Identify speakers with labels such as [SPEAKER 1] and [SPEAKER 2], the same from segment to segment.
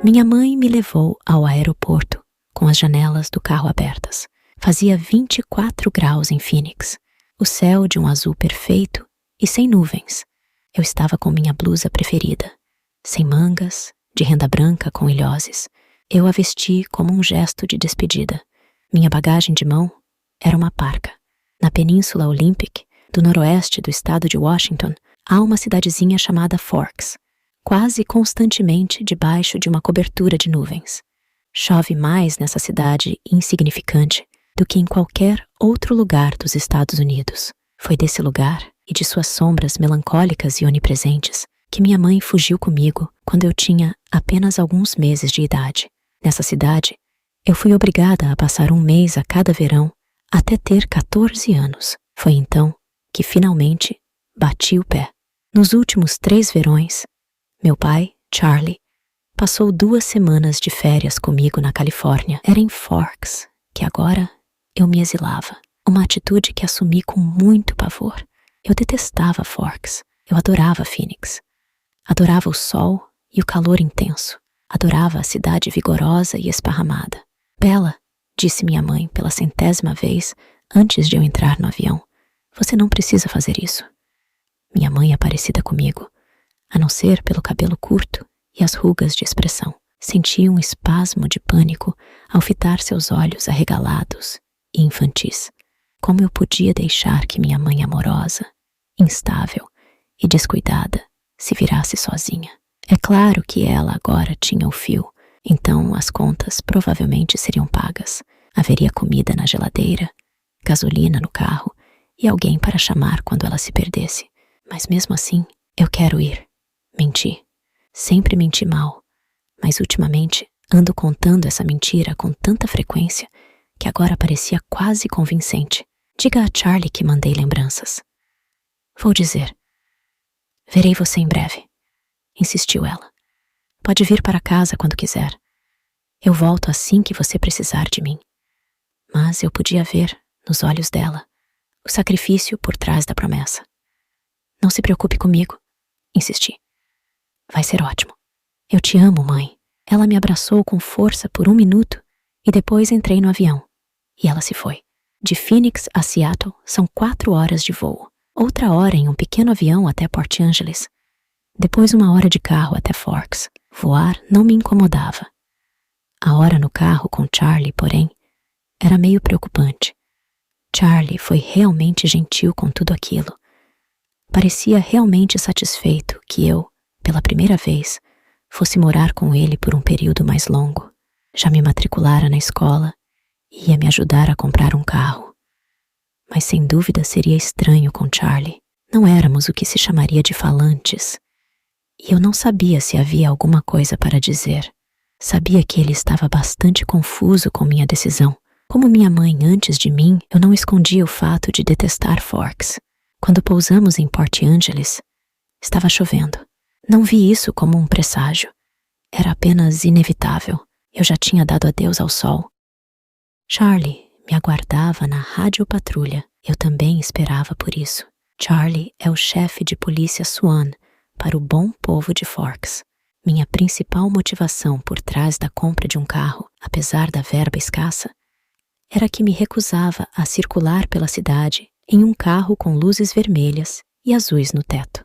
[SPEAKER 1] Minha mãe me levou ao aeroporto com as janelas do carro abertas. Fazia 24 graus em Phoenix, o céu de um azul perfeito e sem nuvens. Eu estava com minha blusa preferida, sem mangas, de renda branca com ilhoses. Eu a vesti como um gesto de despedida. Minha bagagem de mão era uma parca. Na Península Olympic, do noroeste do estado de Washington, há uma cidadezinha chamada Forks, quase constantemente debaixo de uma cobertura de nuvens. Chove mais nessa cidade insignificante do que em qualquer outro lugar dos Estados Unidos. Foi desse lugar e de suas sombras melancólicas e onipresentes que minha mãe fugiu comigo quando eu tinha apenas alguns meses de idade. Nessa cidade, eu fui obrigada a passar um mês a cada verão até ter 14 anos. Foi então que finalmente bati o pé. Nos últimos 3 verões, meu pai, Charlie, passou 2 semanas de férias comigo na Califórnia. Era em Forks que agora eu me exilava. Uma atitude que assumi com muito pavor. Eu detestava Forks. Eu adorava Phoenix. Adorava o sol e o calor intenso. Adorava a cidade vigorosa e esparramada. Bella, disse minha mãe pela 100ª vez antes de eu entrar no avião, você não precisa fazer isso. Minha mãe é parecida comigo, a não ser pelo cabelo curto e as rugas de expressão. Senti um espasmo de pânico ao fitar seus olhos arregalados e infantis. Como eu podia deixar que minha mãe amorosa, instável e descuidada se virasse sozinha? É claro que ela agora tinha o fio, então as contas provavelmente seriam pagas. Haveria comida na geladeira, gasolina no carro e alguém para chamar quando ela se perdesse. Mas mesmo assim, eu quero ir. Menti. Sempre menti mal, mas ultimamente ando contando essa mentira com tanta frequência que agora parecia quase convincente. Diga a Charlie que mandei lembranças. Vou dizer. Verei você em breve, insistiu ela. Pode vir para casa quando quiser. Eu volto assim que você precisar de mim. Mas eu podia ver, nos olhos dela, o sacrifício por trás da promessa. Não se preocupe comigo, insisti. Vai ser ótimo. Eu te amo, mãe. Ela me abraçou com força por 1 minuto e depois entrei no avião. E ela se foi. De Phoenix a Seattle são 4 horas de voo. Outra hora em um pequeno avião até Port Angeles. Depois 1 hora de carro até Forks. Voar não me incomodava. A hora no carro com Charlie, porém, era meio preocupante. Charlie foi realmente gentil com tudo aquilo. Parecia realmente satisfeito que eu, pela primeira vez, fosse morar com ele por um período mais longo. Já me matriculara na escola e ia me ajudar a comprar um carro. Mas sem dúvida seria estranho com Charlie. Não éramos o que se chamaria de falantes. E eu não sabia se havia alguma coisa para dizer. Sabia que ele estava bastante confuso com minha decisão. Como minha mãe antes de mim, eu não escondia o fato de detestar Forks. Quando pousamos em Port Angeles, estava chovendo. Não vi isso como um presságio. Era apenas inevitável. Eu já tinha dado adeus ao sol. Charlie me aguardava na radiopatrulha. Eu também esperava por isso. Charlie é o chefe de polícia Swan para o bom povo de Forks. Minha principal motivação por trás da compra de um carro, apesar da verba escassa, era que me recusava a circular pela cidade em um carro com luzes vermelhas e azuis no teto.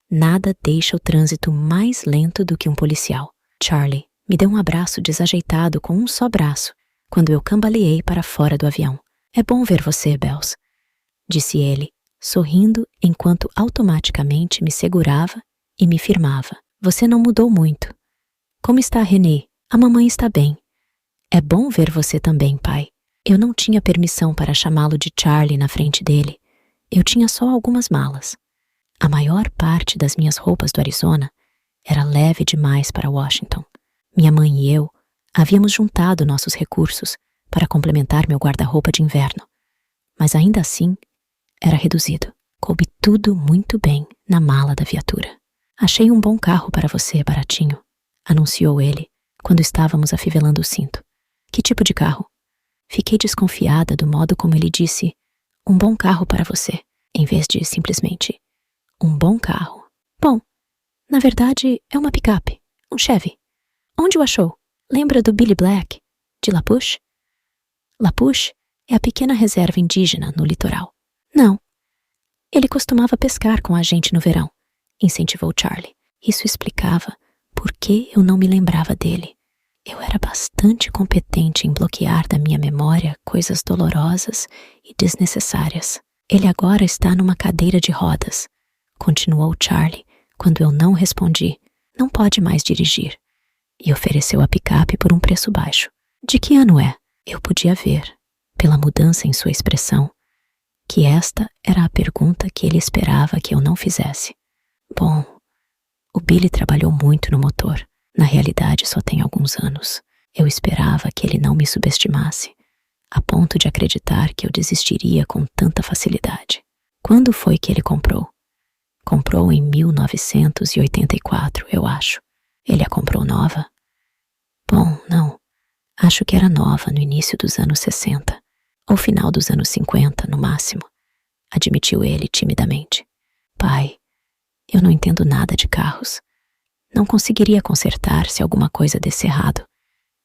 [SPEAKER 1] Nada deixa o trânsito mais lento do que um policial. Charlie me deu um abraço desajeitado com um só braço quando eu cambaleei para fora do avião. É bom ver você, Bells, disse ele, sorrindo enquanto automaticamente me segurava e me firmava. Você não mudou muito. Como está René? A mamãe está bem. É bom ver você também, pai. Eu não tinha permissão para chamá-lo de Charlie na frente dele. Eu tinha só algumas malas. A maior parte das minhas roupas do Arizona era leve demais para Washington. Minha mãe e eu havíamos juntado nossos recursos para complementar meu guarda-roupa de inverno. Mas ainda assim, era reduzido. Coube tudo muito bem na mala da viatura. Achei um bom carro para você, baratinho, anunciou ele quando estávamos afivelando o cinto. Que tipo de carro? Fiquei desconfiada do modo como ele disse um bom carro para você, em vez de simplesmente um bom carro. Bom, na verdade é uma picape, um Chevy. Onde o achou? Lembra do Billy Black, de Lapush? Lapush é a pequena reserva indígena no litoral. Não. Ele costumava pescar com a gente no verão, incentivou Charlie. Isso explicava por que eu não me lembrava dele. Eu era bastante competente em bloquear da minha memória coisas dolorosas e desnecessárias. Ele agora está numa cadeira de rodas, continuou Charlie quando eu não respondi. Não pode mais dirigir. E ofereceu a picape por um preço baixo. De que ano é? Eu podia ver, pela mudança em sua expressão, que esta era a pergunta que ele esperava que eu não fizesse. Bom, o Billy trabalhou muito no motor. Na realidade, só tem alguns anos. Eu esperava que ele não me subestimasse, a ponto de acreditar que eu desistiria com tanta facilidade. Quando foi que ele comprou? Comprou em 1984, eu acho. Ele a comprou nova? Bom, não. Acho que era nova no início dos anos 60, ou final dos anos 50, no máximo, admitiu ele timidamente. Pai, eu não entendo nada de carros. Não conseguiria consertar se alguma coisa desse errado.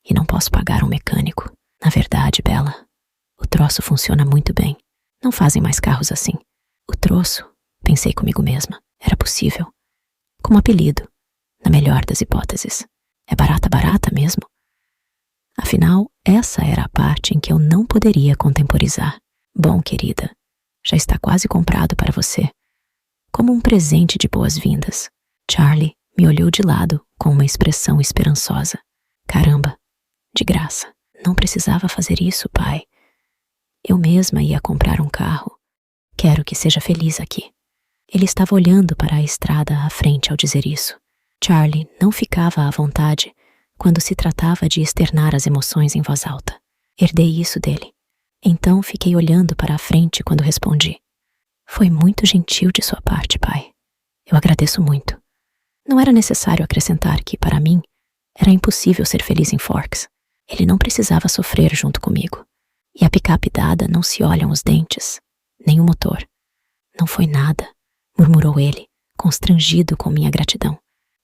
[SPEAKER 1] E não posso pagar um mecânico. Na verdade, Bella, o troço funciona muito bem. Não fazem mais carros assim. O troço, pensei comigo mesma, era possível. Como apelido, na melhor das hipóteses. É barata mesmo? Afinal, essa era a parte em que eu não poderia contemporizar. Bom, querida, já está quase comprado para você. Como um presente de boas-vindas. Charlie me olhou de lado com uma expressão esperançosa. Caramba, de graça. Não precisava fazer isso, pai. Eu mesma ia comprar um carro. Quero que seja feliz aqui. Ele estava olhando para a estrada à frente ao dizer isso. Charlie não ficava à vontade quando se tratava de externar as emoções em voz alta. Herdei isso dele. Então fiquei olhando para a frente quando respondi. Foi muito gentil de sua parte, pai. Eu agradeço muito. Não era necessário acrescentar que, para mim, era impossível ser feliz em Forks. Ele não precisava sofrer junto comigo. E a picape dada não se olham os dentes, nem o motor. Não foi nada, murmurou ele, constrangido com minha gratidão.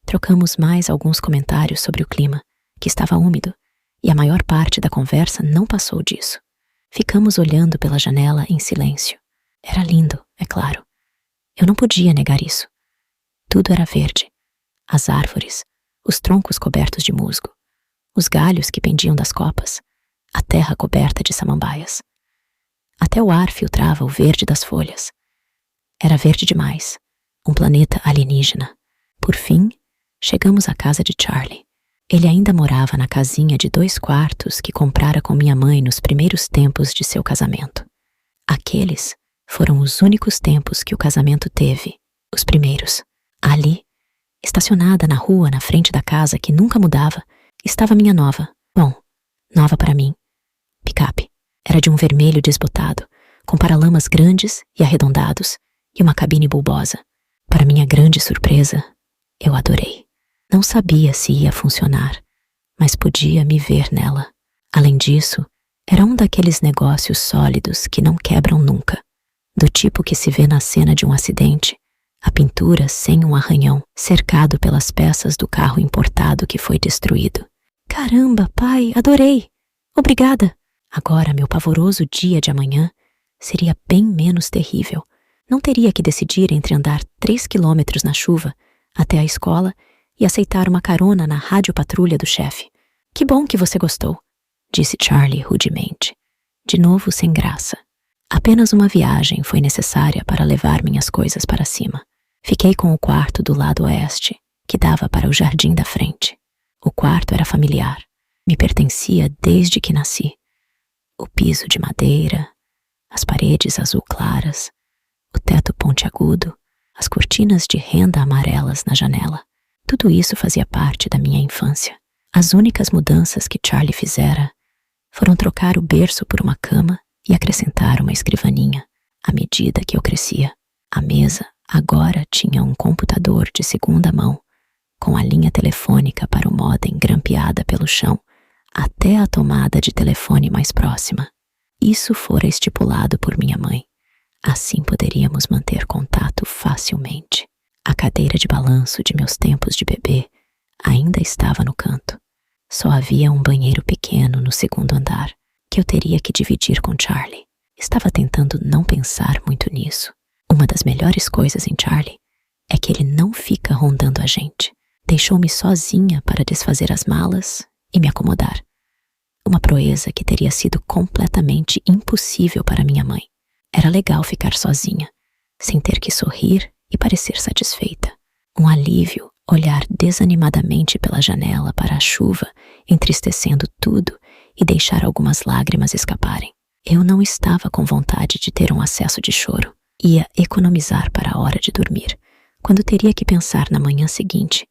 [SPEAKER 1] Trocamos mais alguns comentários sobre o clima, que estava úmido, e a maior parte da conversa não passou disso. Ficamos olhando pela janela em silêncio. Era lindo, é claro. Eu não podia negar isso. Tudo era verde. As árvores, os troncos cobertos de musgo, os galhos que pendiam das copas, a terra coberta de samambaias. Até o ar filtrava o verde das folhas. Era verde demais, um planeta alienígena. Por fim, chegamos à casa de Charlie. Ele ainda morava na casinha de 2 quartos que comprara com minha mãe nos primeiros tempos de seu casamento. Aqueles foram os únicos tempos que o casamento teve, os primeiros. Ali, estacionada na rua na frente da casa que nunca mudava, estava minha nova, nova para mim, picape. Era de um vermelho desbotado, com paralamas grandes e arredondados e uma cabine bulbosa. Para minha grande surpresa, eu adorei. Não sabia se ia funcionar, mas podia me ver nela. Além disso, era um daqueles negócios sólidos que não quebram nunca, do tipo que se vê na cena de um acidente, a pintura sem um arranhão, cercado pelas peças do carro importado que foi destruído. Caramba, pai, adorei! Obrigada! Agora meu pavoroso dia de amanhã seria bem menos terrível. Não teria que decidir entre andar 3 quilômetros na chuva até a escola e aceitar uma carona na rádio-patrulha do chefe. Que bom que você gostou, disse Charlie rudemente, de novo sem graça. Apenas uma viagem foi necessária para levar minhas coisas para cima. Fiquei com o quarto do lado oeste, que dava para o jardim da frente. O quarto era familiar, me pertencia desde que nasci. O piso de madeira, as paredes azul claras, o teto pontiagudo, as cortinas de renda amarelas na janela. Tudo isso fazia parte da minha infância. As únicas mudanças que Charlie fizera foram trocar o berço por uma cama e acrescentar uma escrivaninha à medida que eu crescia. A mesa agora tinha um computador de segunda mão, com a linha telefônica para o módem grampeada pelo chão até a tomada de telefone mais próxima. Isso fora estipulado por minha mãe. Assim poderíamos manter contato facilmente. A cadeira de balanço de meus tempos de bebê ainda estava no canto. Só havia um banheiro pequeno no segundo andar, que eu teria que dividir com Charlie. Estava tentando não pensar muito nisso. Uma das melhores coisas em Charlie é que ele não fica rondando a gente. Deixou-me sozinha para desfazer as malas e me acomodar. Uma proeza que teria sido completamente impossível para minha mãe. Era legal ficar sozinha, sem ter que sorrir e parecer satisfeita. Um alívio olhar desanimadamente pela janela para a chuva, entristecendo tudo e deixar algumas lágrimas escaparem. Eu não estava com vontade de ter um acesso de choro. Ia economizar para a hora de dormir, quando teria que pensar na manhã seguinte.